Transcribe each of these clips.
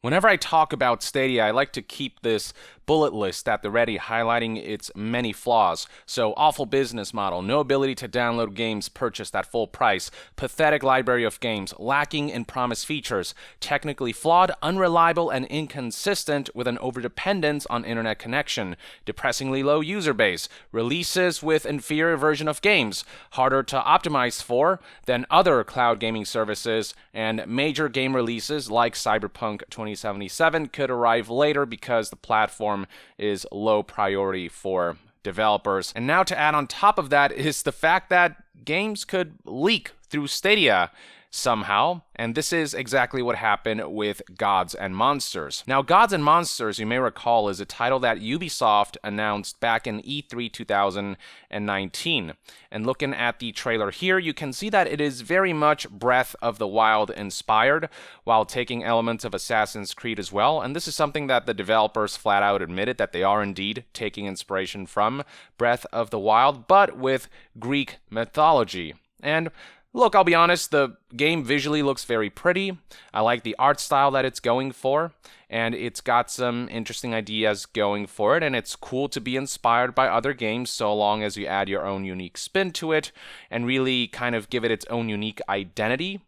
Whenever I talk about Stadia, I like to keep this bullet list at the ready, highlighting its many flaws. So, awful business model, no ability to download games purchased at full price, pathetic library of games, lacking in promised features, technically flawed, unreliable, and inconsistent with an overdependence on internet connection, depressingly low user base, releases with inferior version of games, harder to optimize for than other cloud gaming services, and major game releases like Cyberpunk 2077 could arrive later because the platform is low priority for developers. And now to add on top of that is the fact that games could leak through Stadia somehow, and this is exactly what happened with Gods and Monsters. Now, Gods and Monsters, you may recall, is a title that Ubisoft announced back in E3 2019. And looking at the trailer here, you can see that it is very much Breath of the Wild inspired, while taking elements of Assassin's Creed as well. And this is something that the developers flat out admitted, that they are indeed taking inspiration from Breath of the Wild, but with Greek mythology. And look, I'll be honest, the game visually looks very pretty. I like the art style that it's going for, and it's got some interesting ideas going for it, and it's cool to be inspired by other games so long as you add your own unique spin to it and really kind of give it its own unique identity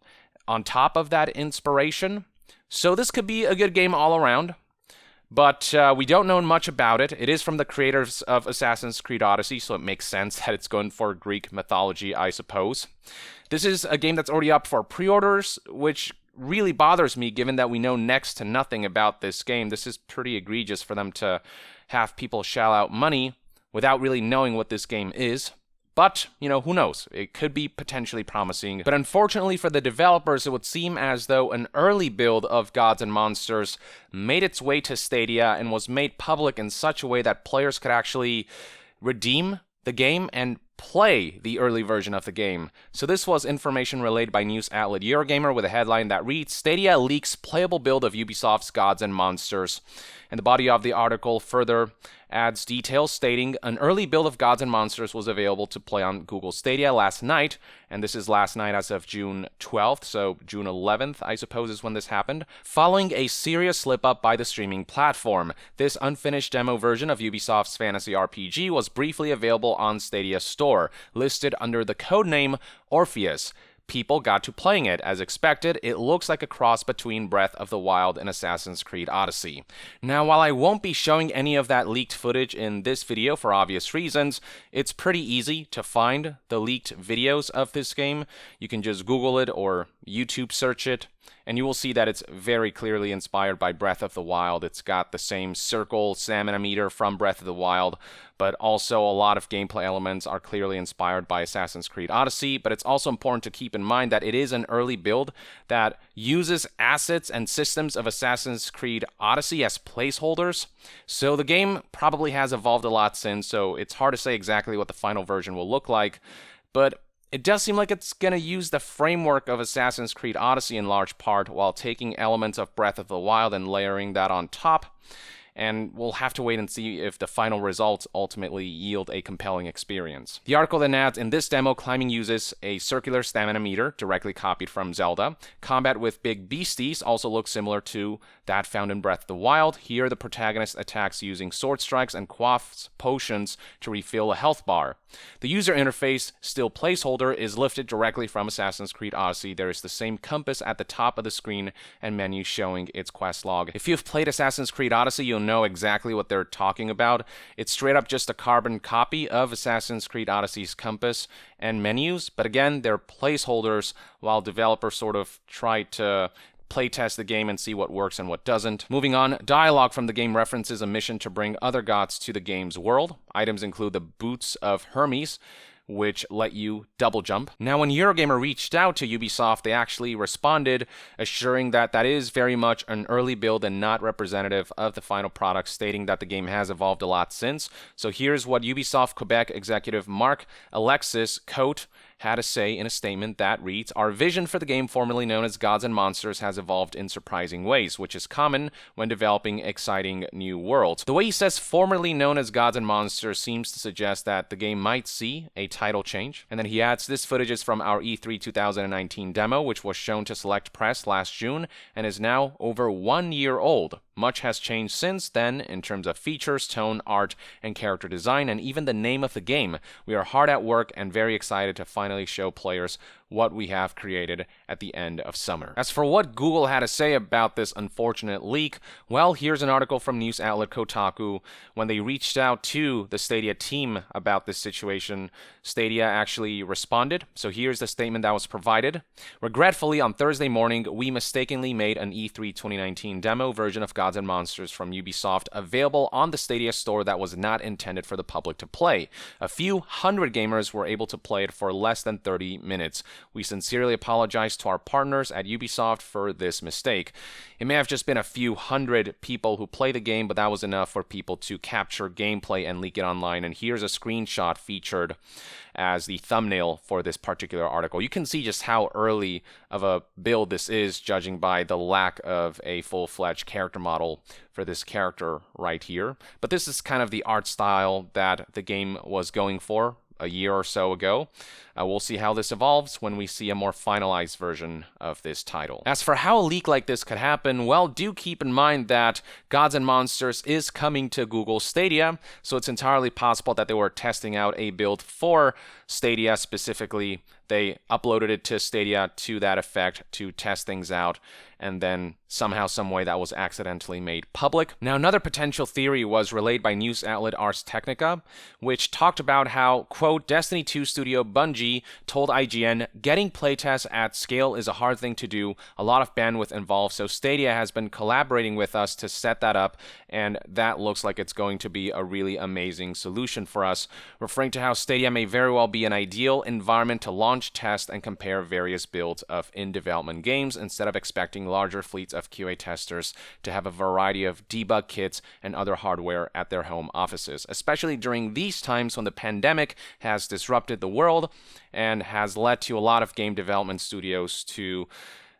on top of that inspiration. So this could be a good game all around. But we don't know much about it. It is from the creators of Assassin's Creed Odyssey, so it makes sense that it's going for Greek mythology, I suppose. This is a game that's already up for pre-orders, which really bothers me given that we know next to nothing about this game. This is pretty egregious for them to have people shell out money without really knowing what this game is. But, who knows? It could be potentially promising. But unfortunately for the developers, it would seem as though an early build of Gods and Monsters made its way to Stadia and was made public in such a way that players could actually redeem the game and play the early version of the game. So this was information relayed by news outlet Eurogamer with a headline that reads, Stadia leaks playable build of Ubisoft's Gods and Monsters. And the body of the article further adds details stating an early build of Gods and Monsters was available to play on Google Stadia last night, and this is last night as of June 12th, so June 11th, I suppose, is when this happened, following a serious slip-up by the streaming platform. This unfinished demo version of Ubisoft's fantasy RPG was briefly available on Stadia Store, listed under the codename Orpheus. People got to playing it. As expected, it looks like a cross between Breath of the Wild and Assassin's Creed Odyssey. Now, while I won't be showing any of that leaked footage in this video for obvious reasons, it's pretty easy to find the leaked videos of this game. You can just Google it or YouTube search it, and you will see that it's very clearly inspired by Breath of the Wild. It's got the same circle stamina meter from Breath of the Wild, but also a lot of gameplay elements are clearly inspired by Assassin's Creed Odyssey. But it's also important to keep in mind that it is an early build that uses assets and systems of Assassin's Creed Odyssey as placeholders. So the game probably has evolved a lot since, so it's hard to say exactly what the final version will look like. But it does seem like it's going to use the framework of Assassin's Creed Odyssey in large part, while taking elements of Breath of the Wild and layering that on top. And we'll have to wait and see if the final results ultimately yield a compelling experience. The article then adds, in this demo, climbing uses a circular stamina meter, directly copied from Zelda. Combat with big beasties also looks similar to that found in Breath of the Wild. Here, the protagonist attacks using sword strikes and quaffs potions to refill a health bar. The user interface, still placeholder, is lifted directly from Assassin's Creed Odyssey. There is the same compass at the top of the screen and menu showing its quest log. If you've played Assassin's Creed Odyssey, you'll know exactly what they're talking about. It's straight up just a carbon copy of Assassin's Creed Odyssey's compass and menus, but again, they're placeholders while developers sort of try to playtest the game and see what works and what doesn't. Moving on, dialogue from the game references a mission to bring other gods to the game's world. Items include the boots of Hermes, which let you double jump. Now, when Eurogamer reached out to Ubisoft, they actually responded, assuring that that is very much an early build and not representative of the final product, stating that the game has evolved a lot since. So here's what Ubisoft Quebec executive Marc Alexis Cote had a say in a statement that reads, "Our vision for the game formerly known as Gods and Monsters has evolved in surprising ways, which is common when developing exciting new worlds." The way he says formerly known as Gods and Monsters seems to suggest that the game might see a title change. And then he adds, "This footage is from our E3 2019 demo, which was shown to select press last June and is now over 1 year old. Much has changed since then in terms of features, tone, art, and character design, and even the name of the game. We are hard at work and very excited to finally show players what we have created at the end of summer." As for what Google had to say about this unfortunate leak, well, here's an article from news outlet Kotaku. When they reached out to the Stadia team about this situation, Stadia actually responded. So here's the statement that was provided. "Regretfully, on Thursday morning, we mistakenly made an E3 2019 demo version of Gods and Monsters from Ubisoft available on the Stadia store that was not intended for the public to play. A few hundred gamers were able to play it for less than 30 minutes. We sincerely apologize to our partners at Ubisoft for this mistake." It may have just been a few hundred people who play the game, but that was enough for people to capture gameplay and leak it online. And here's a screenshot featured as the thumbnail for this particular article. You can see just how early of a build this is, judging by the lack of a full-fledged character model for this character right here. But this is kind of the art style that the game was going for a year or so ago. We'll see how this evolves when we see a more finalized version of this title. As for how a leak like this could happen, well, do keep in mind that Gods and Monsters is coming to Google Stadia, so it's entirely possible that they were testing out a build for Stadia specifically. They uploaded it to Stadia to that effect to test things out, and then somehow, some way that was accidentally made public. Now, another potential theory was relayed by news outlet Ars Technica, which talked about how, quote, "Destiny 2 studio Bungie told IGN, getting playtests at scale is a hard thing to do, a lot of bandwidth involved, so Stadia has been collaborating with us to set that up, and that looks like it's going to be a really amazing solution for us," referring to how Stadia may very well be an ideal environment to launch, test, and compare various builds of in-development games instead of expecting larger fleets of QA testers to have a variety of debug kits and other hardware at their home offices, especially during these times when the pandemic has disrupted the world and has led to a lot of game development studios to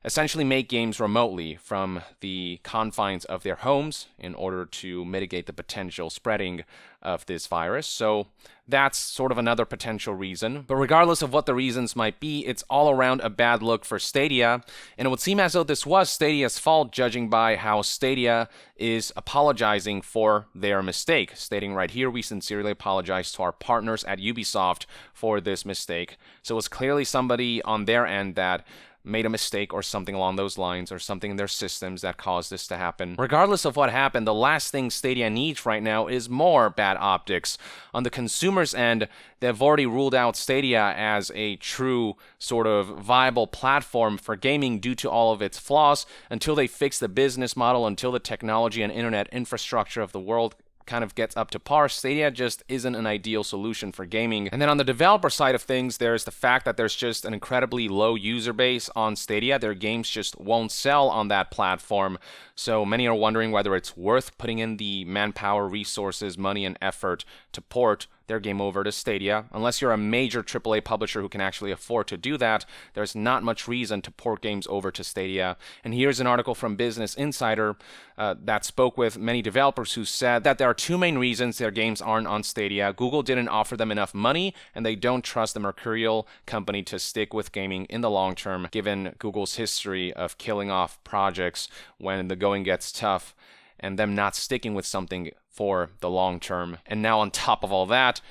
essentially make games remotely from the confines of their homes in order to mitigate the potential spreading of this virus. So that's sort of another potential reason. But regardless of what the reasons might be, it's all around a bad look for Stadia, and it would seem as though this was Stadia's fault, judging by how Stadia is apologizing for their mistake, stating right here, "We sincerely apologize to our partners at Ubisoft for this mistake." So it was clearly somebody on their end that made a mistake or something along those lines, or something in their systems that caused this to happen. Regardless of what happened, the last thing Stadia needs right now is more bad optics. On the consumer's end, they've already ruled out Stadia as a true sort of viable platform for gaming due to all of its flaws until they fix the business model, until the technology and internet infrastructure of the world kind of gets up to par. Stadia just isn't an ideal solution for gaming. And then on the developer side of things, there's the fact that there's just an incredibly low user base on Stadia. Their games just won't sell on that platform. So many are wondering whether it's worth putting in the manpower, resources, money, and effort to port their game over to Stadia. Unless you're a major AAA publisher who can actually afford to do that, there's not much reason to port games over to Stadia. And here's an article from Business Insider that spoke with many developers who said that there are two main reasons their games aren't on Stadia. Google didn't offer them enough money, and they don't trust the mercurial company to stick with gaming in the long term, given Google's history of killing off projects when the going gets tough, and them not sticking with something for the long term. And now on top of all that,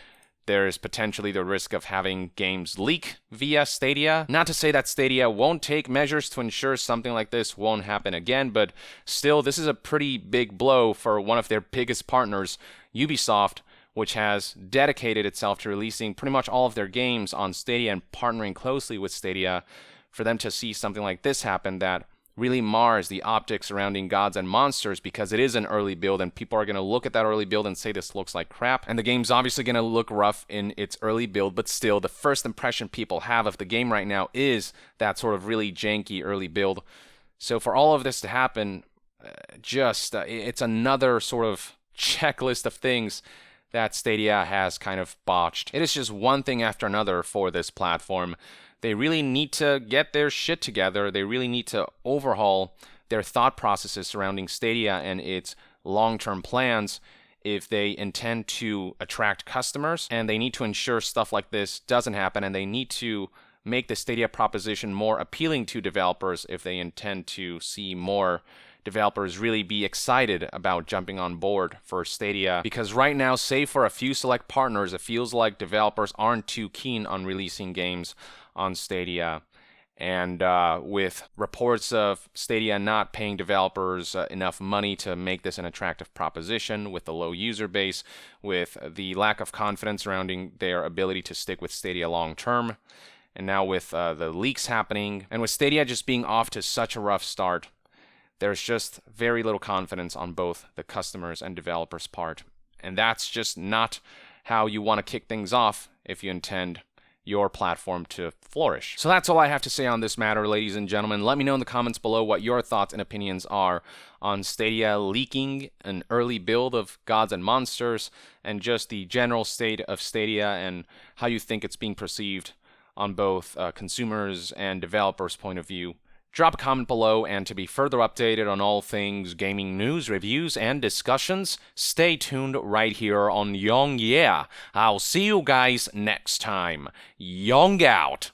there's potentially the risk of having games leak via Stadia. Not to say that Stadia won't take measures to ensure something like this won't happen again, but still, this is a pretty big blow for one of their biggest partners, Ubisoft, which has dedicated itself to releasing pretty much all of their games on Stadia and partnering closely with Stadia. For them to see something like this happen that really mars the optics surrounding Gods and Monsters, because it is an early build and people are going to look at that early build and say this looks like crap. And the game's obviously going to look rough in its early build, but still the first impression people have of the game right now is that sort of really janky early build. So for all of this to happen, it's another sort of checklist of things that Stadia has kind of botched. It is just one thing after another for this platform. They really need to get their shit together. They really need to overhaul their thought processes surrounding Stadia and its long-term plans if they intend to attract customers, and they need to ensure stuff like this doesn't happen, and they need to make the Stadia proposition more appealing to developers if they intend to see more developers really be excited about jumping on board for Stadia. Because right now, save for a few select partners, it feels like developers aren't too keen on releasing games on Stadia. And with reports of Stadia not paying developers enough money to make this an attractive proposition, with the low user base, with the lack of confidence surrounding their ability to stick with Stadia long term, and now with the leaks happening, and with Stadia just being off to such a rough start, there's just very little confidence on both the customers and developers' part. And that's just not how you want to kick things off if you intend your platform to flourish. So that's all I have to say on this matter, ladies and gentlemen. Let me know in the comments below what your thoughts and opinions are on Stadia leaking an early build of Gods and Monsters, and just the general state of Stadia and how you think it's being perceived on both consumers and developers' point of view. Drop a comment below, and to be further updated on all things gaming news, reviews, and discussions, stay tuned right here on Young Yeah. I'll see you guys next time. Young out!